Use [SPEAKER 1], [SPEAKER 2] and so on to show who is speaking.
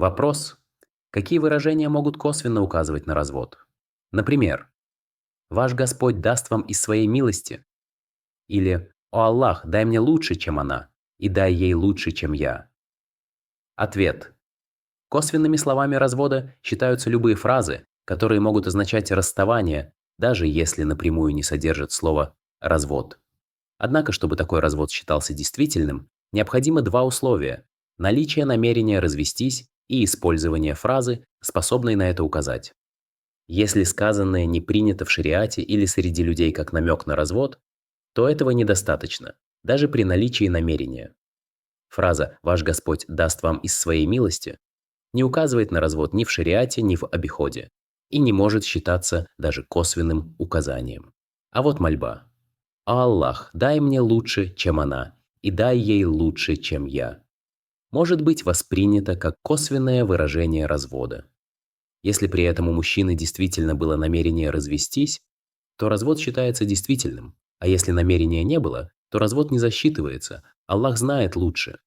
[SPEAKER 1] Вопрос. Какие выражения могут косвенно указывать на развод? Например, «Ваш Господь даст вам из своей милости» или «О Аллах, дай мне лучше, чем она, и дай ей лучше, чем я». Ответ. Косвенными словами развода считаются любые фразы, которые могут означать расставание, даже если напрямую не содержат слово «развод». Однако, чтобы такой развод считался действительным, необходимо два условия – наличие намерения развестись и использование фразы, способной на это указать. Если сказанное не принято в шариате или среди людей как намек на развод, то этого недостаточно, даже при наличии намерения. Фраза «Ваш Господь даст вам из своей милости» не указывает на развод ни в шариате, ни в обиходе и не может считаться даже косвенным указанием. А вот мольба. «О Аллах, дай мне лучше, чем она, и дай ей лучше, чем я» может быть воспринято как косвенное выражение развода. Если при этом у мужчины действительно было намерение развестись, то развод считается действительным, а если намерения не было, то развод не засчитывается, Аллах знает лучше.